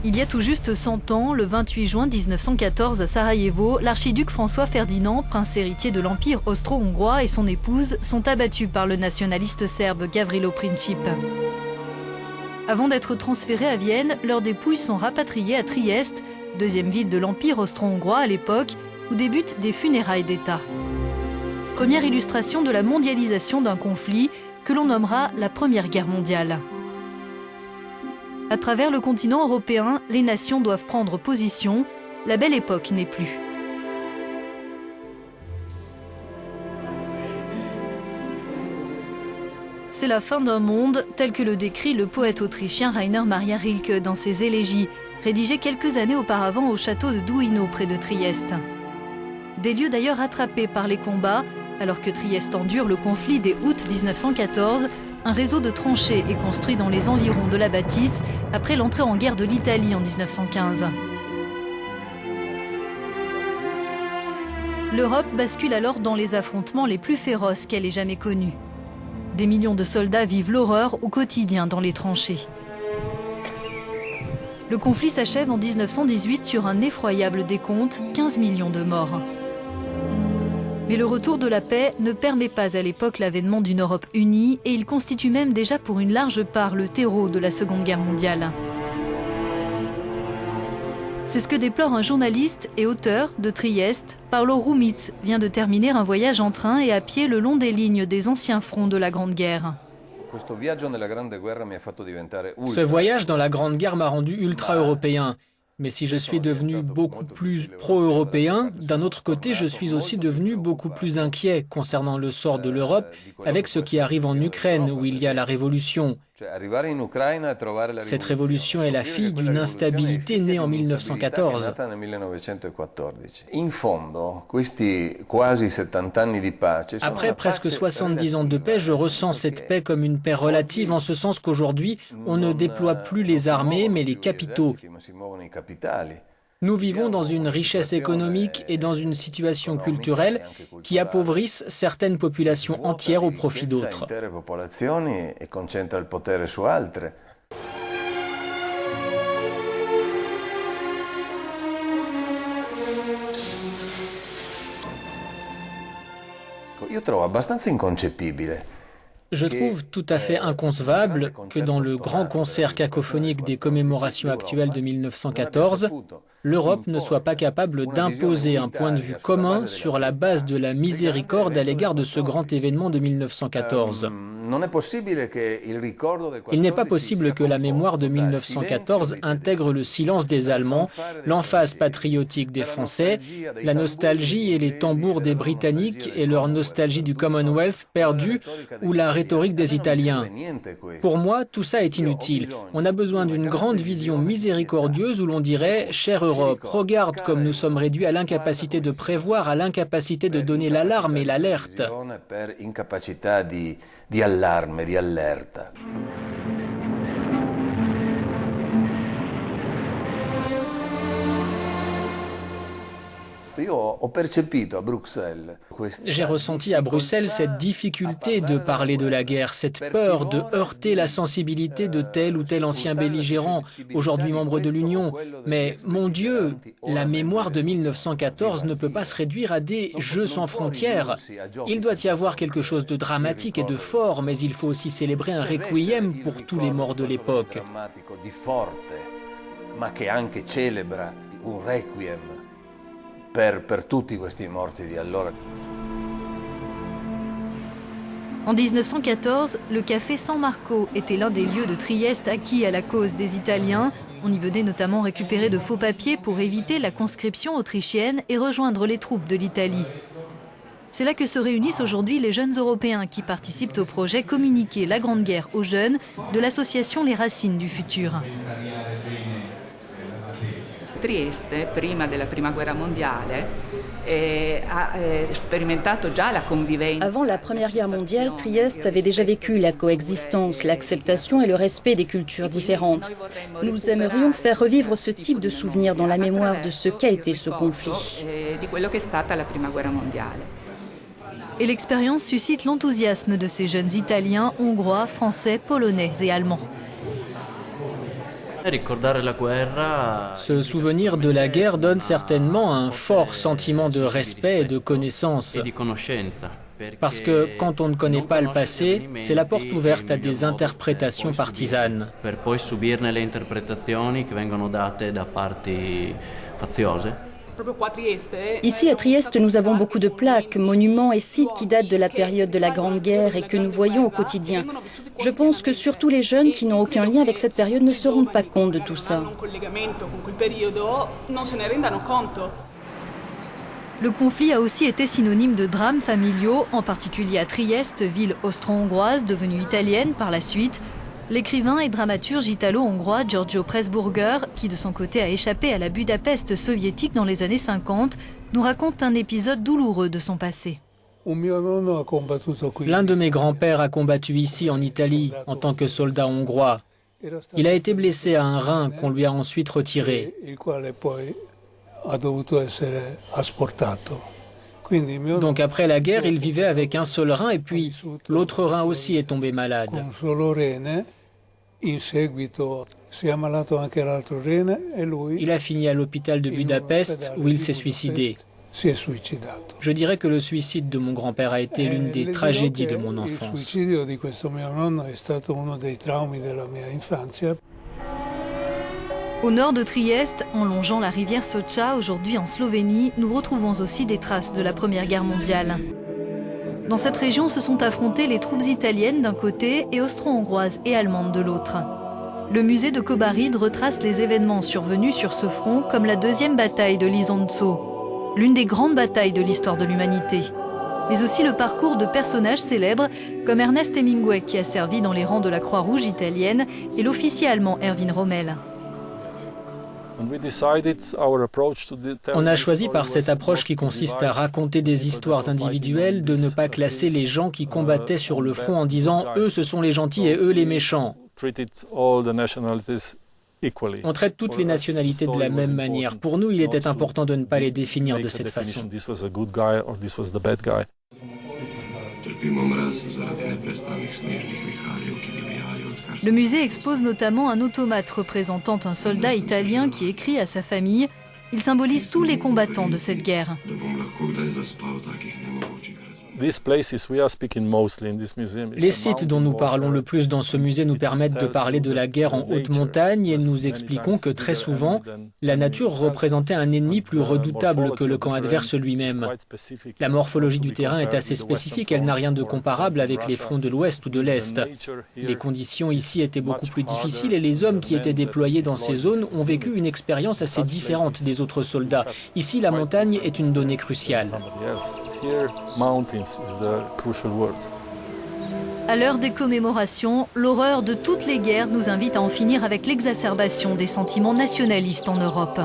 Il y a tout juste 100 ans, le 28 juin 1914 à Sarajevo, l'archiduc François Ferdinand, prince héritier de l'Empire austro-hongrois, et son épouse sont abattus par le nationaliste serbe Gavrilo Princip. Avant d'être transférés à Vienne, leurs dépouilles sont rapatriées à Trieste, deuxième ville de l'Empire austro-hongrois à l'époque, où débutent des funérailles d'État. Première illustration de la mondialisation d'un conflit que l'on nommera la Première Guerre mondiale. À travers le continent européen, les nations doivent prendre position. La belle époque n'est plus. C'est la fin d'un monde, tel que le décrit le poète autrichien Rainer Maria Rilke dans ses élégies, rédigées quelques années auparavant au château de Duino près de Trieste. Des lieux d'ailleurs attrapés par les combats, alors que Trieste endure le conflit dès août 1914, un réseau de tranchées est construit dans les environs de la bâtisse après l'entrée en guerre de l'Italie en 1915. L'Europe bascule alors dans les affrontements les plus féroces qu'elle ait jamais connus. Des millions de soldats vivent l'horreur au quotidien dans les tranchées. Le conflit s'achève en 1918 sur un effroyable décompte, 15 millions de morts. Mais le retour de la paix ne permet pas à l'époque l'avènement d'une Europe unie et il constitue même déjà pour une large part le terreau de la Seconde Guerre mondiale. C'est ce que déplore un journaliste et auteur de Trieste. Paolo Rumitz vient de terminer un voyage en train et à pied le long des lignes des anciens fronts de la Grande Guerre. Ce voyage dans la Grande Guerre m'a rendu ultra-européen. Mais si je suis devenu beaucoup plus pro-européen, d'un autre côté, je suis aussi devenu beaucoup plus inquiet concernant le sort de l'Europe avec ce qui arrive en Ukraine, où il y a la révolution. Cette révolution est la fille d'une instabilité née en 1914. Après presque 70 ans de paix, je ressens cette paix comme une paix relative en ce sens qu'aujourd'hui, on ne déploie plus les armées, mais les capitaux. Nous vivons dans une richesse économique et dans une situation culturelle qui appauvrissent certaines populations entières au profit d'autres. Je trouve tout à fait inconcevable que dans le grand concert cacophonique des commémorations actuelles de 1914, l'Europe ne soit pas capable d'imposer un point de vue commun sur la base de la miséricorde à l'égard de ce grand événement de 1914. Il n'est pas possible que la mémoire de 1914 intègre le silence des Allemands, l'emphase patriotique des Français, la nostalgie et les tambours des Britanniques et leur nostalgie du Commonwealth perdu ou la rhétorique des Italiens. Pour moi, tout ça est inutile. On a besoin d'une grande vision miséricordieuse où l'on dirait « Chère Europe, regarde comme nous sommes réduits à l'incapacité de prévoir, à l'incapacité de donner l'alarme et l'alerte. » di allarme, di allerta. J'ai ressenti à Bruxelles cette difficulté de parler de la guerre, cette peur de heurter la sensibilité de tel ou tel ancien belligérant, aujourd'hui membre de l'Union. Mais, mon Dieu, la mémoire de 1914 ne peut pas se réduire à des jeux sans frontières. Il doit y avoir quelque chose de dramatique et de fort, mais il faut aussi célébrer un requiem pour tous les morts de l'époque. En 1914, le café San Marco était l'un des lieux de Trieste acquis à la cause des Italiens. On y venait notamment récupérer de faux papiers pour éviter la conscription autrichienne et rejoindre les troupes de l'Italie. C'est là que se réunissent aujourd'hui les jeunes Européens qui participent au projet Communiquer la Grande Guerre aux jeunes de l'association Les Racines du Futur. Trieste, prima della Prima Guerra Mondiale, Avant la Première Guerre mondiale, Trieste avait déjà vécu la coexistence, l'acceptation et le respect des cultures différentes. Nous aimerions faire revivre ce type de souvenir dans la mémoire de ce qu'a été ce conflit. Et l'expérience suscite l'enthousiasme de ces jeunes Italiens, Hongrois, Français, Polonais et Allemands. Se souvenir de la guerre donne certainement un fort sentiment de respect et de connaissance. Parce que quand on ne connaît pas le passé, c'est la porte ouverte à des interprétations partisanes. Ici à Trieste, nous avons beaucoup de plaques, monuments et sites qui datent de la période de la Grande Guerre et que nous voyons au quotidien. Je pense que surtout les jeunes qui n'ont aucun lien avec cette période ne se rendent pas compte de tout ça. Le conflit a aussi été synonyme de drames familiaux, en particulier à Trieste, ville austro-hongroise devenue italienne par la suite. L'écrivain et dramaturge italo-hongrois Giorgio Pressburger, qui de son côté a échappé à la Budapest soviétique dans les années 50, nous raconte un épisode douloureux de son passé. L'un de mes grands-pères a combattu ici en Italie en tant que soldat hongrois. Il a été blessé à un rein qu'on lui a ensuite retiré. Donc après la guerre, il vivait avec un seul rein et puis l'autre rein aussi est tombé malade. Il a fini à l'hôpital de Budapest où il s'est suicidé. Je dirais que le suicide de mon grand-père a été l'une des tragédies de mon enfance. Au nord de Trieste, en longeant la rivière Socha, aujourd'hui en Slovénie, nous retrouvons aussi des traces de la Première Guerre mondiale. Dans cette région se sont affrontées les troupes italiennes d'un côté et austro-hongroises et allemandes de l'autre. Le musée de Kobarid retrace les événements survenus sur ce front comme la deuxième bataille de Lizonzo, l'une des grandes batailles de l'histoire de l'humanité. Mais aussi le parcours de personnages célèbres comme Ernest Hemingway qui a servi dans les rangs de la Croix-Rouge italienne et l'officier allemand Erwin Rommel. On a choisi par cette approche qui consiste à raconter des histoires individuelles de ne pas classer les gens qui combattaient sur le front en disant « eux ce sont les gentils et eux les méchants ». On traite toutes les nationalités de la même manière. Pour nous, il était important de ne pas les définir de cette façon. Le musée expose notamment un automate représentant un soldat italien qui écrit à sa famille. Il symbolise tous les combattants de cette guerre. Les sites dont nous parlons le plus dans ce musée nous permettent de parler de la guerre en haute montagne et nous expliquons que très souvent, la nature représentait un ennemi plus redoutable que le camp adverse lui-même. La morphologie du terrain est assez spécifique, elle n'a rien de comparable avec les fronts de l'Ouest ou de l'Est. Les conditions ici étaient beaucoup plus difficiles et les hommes qui étaient déployés dans ces zones ont vécu une expérience assez différente des autres soldats. Ici, la montagne est une donnée cruciale. À l'heure des commémorations, l'horreur de toutes les guerres nous invite à en finir avec l'exacerbation des sentiments nationalistes en Europe.